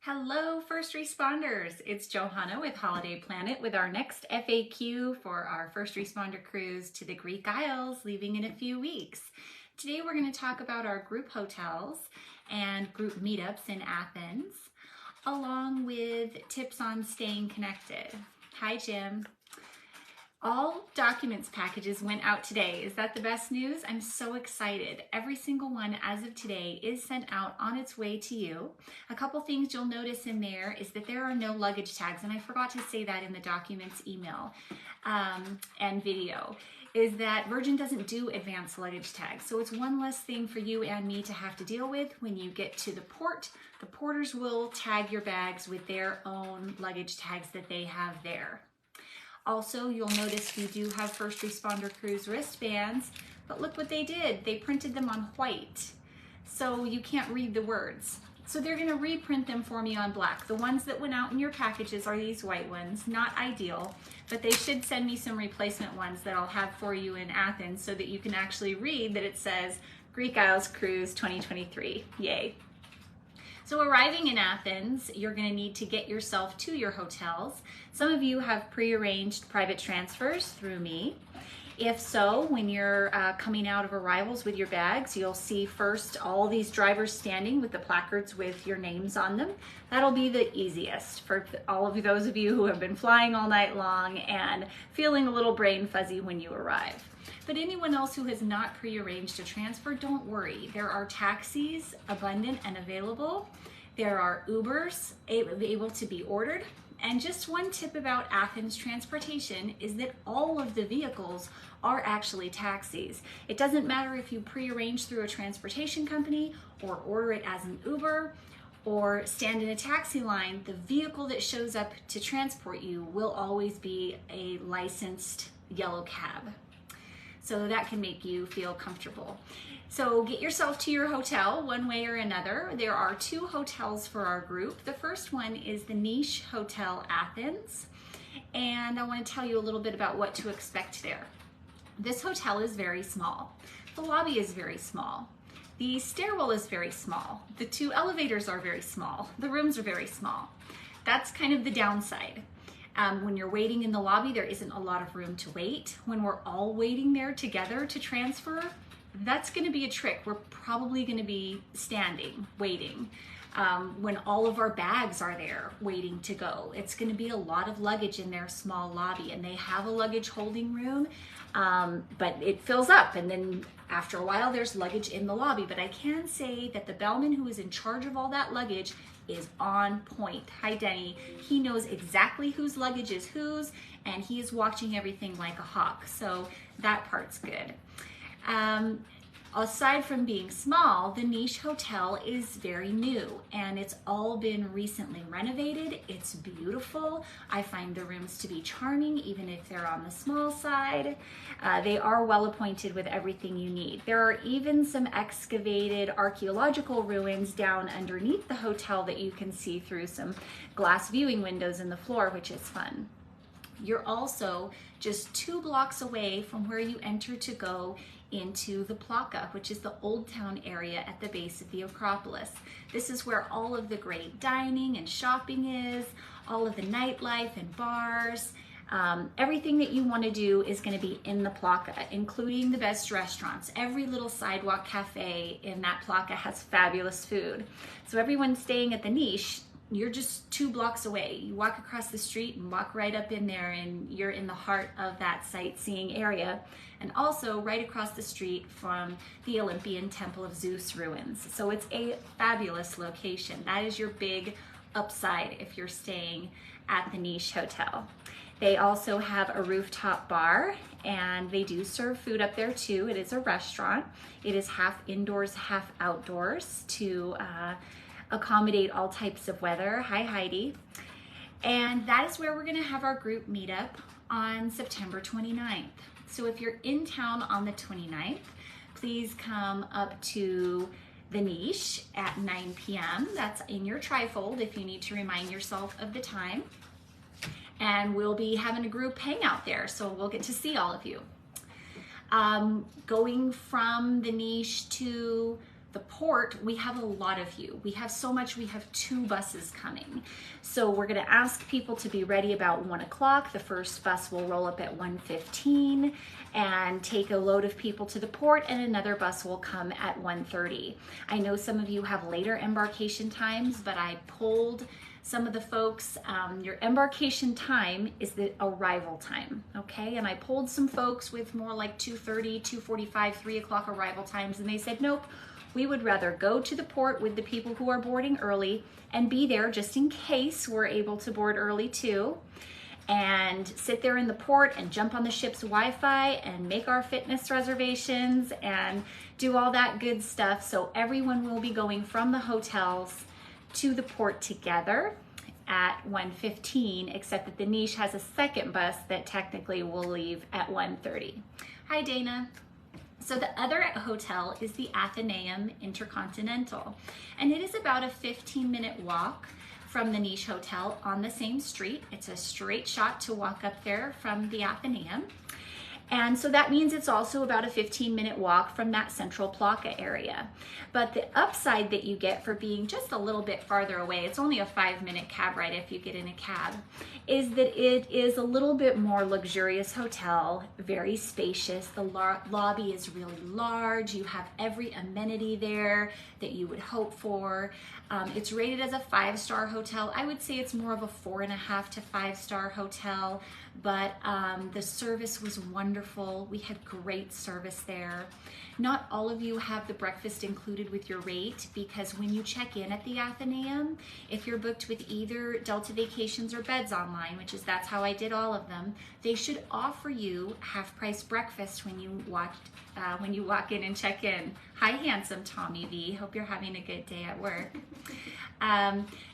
Hello, first responders. It's Johanna with Holiday Planet with our next FAQ for our first responder cruise to the Greek Isles, leaving in a few weeks. Today we're going to talk about our group hotels and group meetups in Athens, along with tips on staying connected. Hi, Jim. All documents packages went out today. Is that the best news? I'm so excited. Every single one as of today is sent out on its way to you. A couple things you'll notice in there is that there are no luggage tags, and I forgot to say that in the documents email and video, is that Virgin doesn't do advanced luggage tags. So it's one less thing for you and me to have to deal with when you get to the port. The porters will tag your bags with their own luggage tags that they have there. Also, you'll notice we do have first responder cruise wristbands, but look what they did. They printed them on white, so you can't read the words. So they're gonna reprint them for me on black. The ones that went out in your packages are these white ones, not ideal, but they should send me some replacement ones that I'll have for you in Athens so that you can actually read that it says Greek Isles Cruise 2023, yay. So arriving in Athens, you're going to need to get yourself to your hotels. Some of you have prearranged private transfers through me. If so, when you're coming out of arrivals with your bags, you'll see first all these drivers standing with the placards with your names on them. That'll be the easiest for all of those of you who have been flying all night long and feeling a little brain fuzzy when you arrive. But anyone else who has not prearranged a transfer, don't worry. There are taxis abundant and available. There are Ubers able to be ordered. And just one tip about Athens transportation is that all of the vehicles are actually taxis. It doesn't matter if you prearrange through a transportation company or order it as an Uber or stand in a taxi line, the vehicle that shows up to transport you will always be a licensed yellow cab. So that can make you feel comfortable. So get yourself to your hotel one way or another. There are two hotels for our group. The first one is the Niche Hotel Athens, and I want to tell you a little bit about what to expect there. This hotel is very small. The lobby is very small. The stairwell is very small. The two elevators are very small. The rooms are very small. That's kind of the downside. When you're waiting in the lobby, there isn't a lot of room to wait. When we're all waiting there together to transfer, that's going to be a trick. We're probably going to be standing, waiting. When all of our bags are there waiting to go, it's going to be a lot of luggage in their small lobby, and they have a luggage holding room, but it fills up, and then after a while there's luggage in the lobby. But I can say that the bellman who is in charge of all that luggage is on point. Hi, Denny. He knows exactly whose luggage is whose, and he is watching everything like a hawk. So that part's good. Aside from being small, the Niche Hotel is very new, and it's all been recently renovated. It's beautiful. I find the rooms to be charming, even if they're on the small side. They are well appointed with everything you need. There are even some excavated archaeological ruins down underneath the hotel that you can see through some glass viewing windows in the floor, which is fun. You're also just 2 blocks away from where you enter to go into the Plaka, which is the Old Town area at the base of the Acropolis. This is where all of the great dining and shopping is, all of the nightlife and bars. Everything that you want to do is going to be in the Plaka, including the best restaurants. Every little sidewalk cafe in that Plaka has fabulous food. So everyone staying at the Niche, you're just 2 blocks away. You walk across the street and walk right up in there, and you're in the heart of that sightseeing area. And also right across the street from the Olympian Temple of Zeus ruins. So it's a fabulous location. That is your big upside if you're staying at the Niche Hotel. They also have a rooftop bar, and they do serve food up there too. It is a restaurant. It is half indoors, half outdoors to accommodate all types of weather. Hi, Heidi. And that is where we're going to have our group meetup on September 29th. So if you're in town on the 29th, please come up to the Niche at 9 p.m. That's in your trifold if you need to remind yourself of the time. And we'll be having a group hangout there, so we'll get to see all of you. Going from the Niche to the port, we have a lot of you. We have so much, we have 2 buses coming. So we're gonna ask people to be ready about 1 o'clock. The first bus will roll up at 1:15 and take a load of people to the port, and another bus will come at 1:30. I know some of you have later embarkation times, but I polled some of the folks. Your embarkation time is the arrival time, okay? And I polled some folks with more like 2:30, 2:45, 3 o'clock arrival times, and they said, nope, we would rather go to the port with the people who are boarding early and be there just in case we're able to board early too, and sit there in the port and jump on the ship's Wi-Fi and make our fitness reservations and do all that good stuff. So everyone will be going from the hotels to the port together at 1:15, except that the Niche has a second bus that technically will leave at 1:30. Hi, Dana. So the other hotel is the Athenaeum Intercontinental, and it is about a 15-minute walk from the Niche Hotel on the same street. It's a straight shot to walk up there from the Athenaeum. And so that means it's also about a 15-minute walk from that Central Placa area. But the upside that you get for being just a little bit farther away, it's only a 5-minute cab ride if you get in a cab, is that it is a little bit more luxurious hotel, very spacious. The lobby is really large. You have every amenity there that you would hope for. It's rated as a 5-star hotel. I would say it's more of a 4.5 to 5-star hotel, but the service was wonderful. We had great service there. Not all of you have the breakfast included with your rate, because when you check in at the Athenaeum, if you're booked with either Delta Vacations or Beds Online, that's how I did all of them, they should offer you half-price breakfast when you walk in and check in. Hi, handsome Tommy V. Hope you're having a good day at work.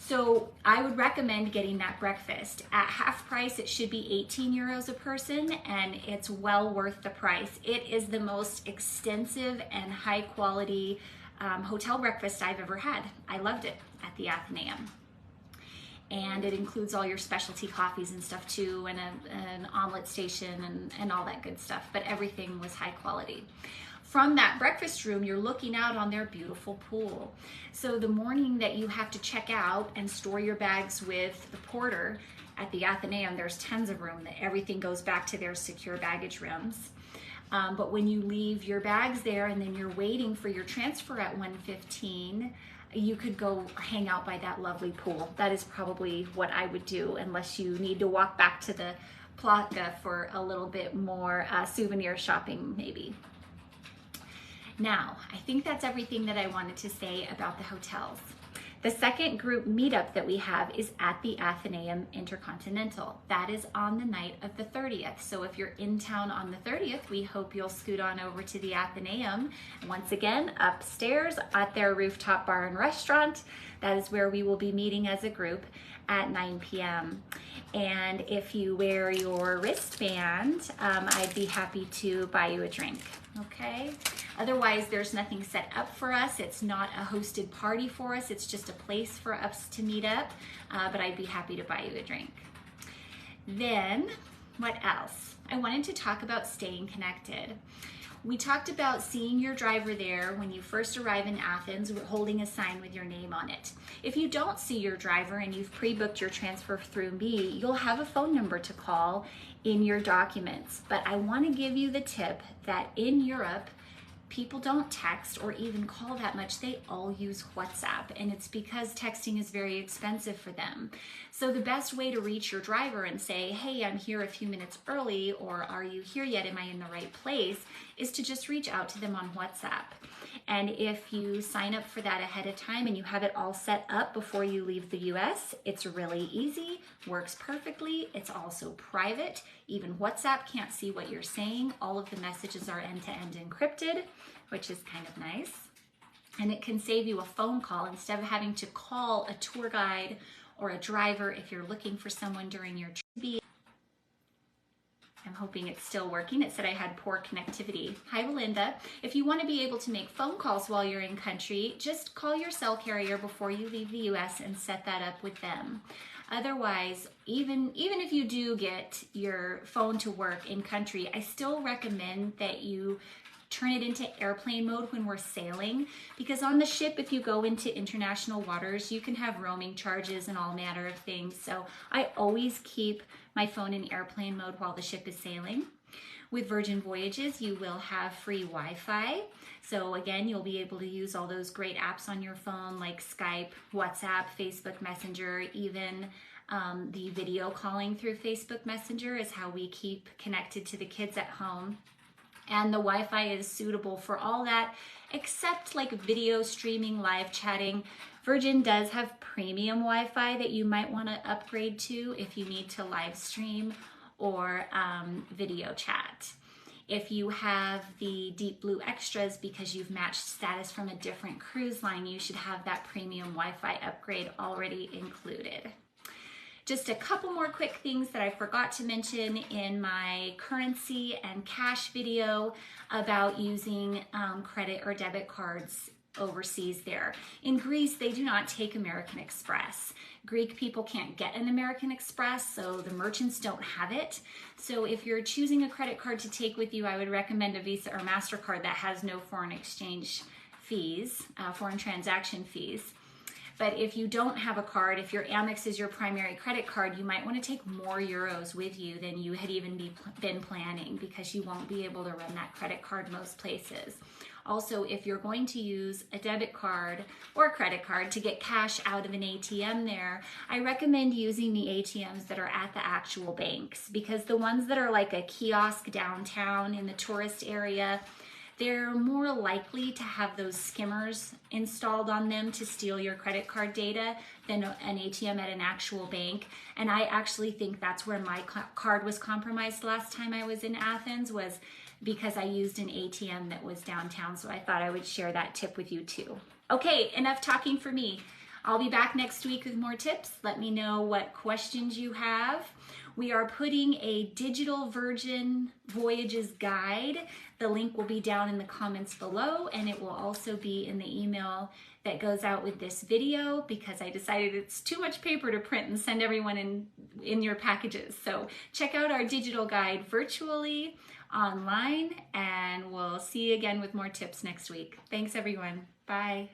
So I would recommend getting that breakfast. At half price, it should be 18 euros a person, and it's well worth the price. It is the most extensive and high quality hotel breakfast I've ever had. I loved it at the Athenaeum. And it includes all your specialty coffees and stuff too, and an omelet station and all that good stuff, but everything was high quality. From that breakfast room, you're looking out on their beautiful pool. So the morning that you have to check out and store your bags with the porter at the Athenaeum, there's tons of room. Everything goes back to their secure baggage rooms. But when you leave your bags there and then you're waiting for your transfer at 1:15, you could go hang out by that lovely pool. That is probably what I would do, unless you need to walk back to the Placa for a little bit more souvenir shopping maybe. Now, I think that's everything that I wanted to say about the hotels. The second group meetup that we have is at the Athenaeum Intercontinental. That is on the night of the 30th. So if you're in town on the 30th, we hope you'll scoot on over to the Athenaeum. Once again, upstairs at their rooftop bar and restaurant. That is where we will be meeting as a group at 9 p.m. And if you wear your wristband, I'd be happy to buy you a drink, okay? Otherwise, there's nothing set up for us. It's not a hosted party for us. It's just a place for us to meet up, but I'd be happy to buy you a drink. Then, what else? I wanted to talk about staying connected. We talked about seeing your driver there when you first arrive in Athens, holding a sign with your name on it. If you don't see your driver and you've pre-booked your transfer through me, you'll have a phone number to call in your documents. But I want to give you the tip that in Europe, people don't text or even call that much. They all use WhatsApp, and it's because texting is very expensive for them. So the best way to reach your driver and say, hey, I'm here a few minutes early, or are you here yet? Am I in the right place? Is to just reach out to them on WhatsApp. And if you sign up for that ahead of time and you have it all set up before you leave the US, it's really easy, works perfectly. It's also private. Even WhatsApp can't see what you're saying. All of the messages are end-to-end encrypted, which is kind of nice. And it can save you a phone call instead of having to call a tour guide or a driver if you're looking for someone during your trip. I'm hoping it's still working. It said I had poor connectivity. Hi, Belinda. If you want to be able to make phone calls while you're in country, just call your cell carrier before you leave the US and set that up with them. Otherwise, even if you do get your phone to work in country, I still recommend that you turn it into airplane mode when we're sailing, because on the ship, if you go into international waters, you can have roaming charges and all manner of things. So I always keep my phone in airplane mode while the ship is sailing. With Virgin Voyages, you will have free Wi-Fi. So again, you'll be able to use all those great apps on your phone like Skype, WhatsApp, Facebook Messenger, even the video calling through Facebook Messenger is how we keep connected to the kids at home. And the Wi-Fi is suitable for all that, except like video streaming, live chatting. Virgin does have premium Wi-Fi that you might want to upgrade to if you need to live stream or video chat. If you have the Deep Blue Extras because you've matched status from a different cruise line, you should have that premium Wi-Fi upgrade already included. Just a couple more quick things that I forgot to mention in my currency and cash video about using credit or debit cards overseas there. In Greece, they do not take American Express. Greek people can't get an American Express, so the merchants don't have it. So if you're choosing a credit card to take with you, I would recommend a Visa or MasterCard that has no foreign exchange fees, foreign transaction fees. But if you don't have a card, if your Amex is your primary credit card, you might want to take more euros with you than you had even been planning, because you won't be able to run that credit card most places. Also, if you're going to use a debit card or a credit card to get cash out of an ATM there, I recommend using the ATMs that are at the actual banks, because the ones that are like a kiosk downtown in the tourist area, they're more likely to have those skimmers installed on them to steal your credit card data than an ATM at an actual bank. And I actually think that's where my card was compromised last time I was in Athens, was because I used an ATM that was downtown. So I thought I would share that tip with you too. Okay, enough talking for me. I'll be back next week with more tips. Let me know what questions you have. We are putting a digital Virgin Voyages guide. The link will be down in the comments below, and it will also be in the email that goes out with this video, because I decided it's too much paper to print and send everyone in your packages. So check out our digital guide virtually online, and we'll see you again with more tips next week. Thanks everyone. Bye.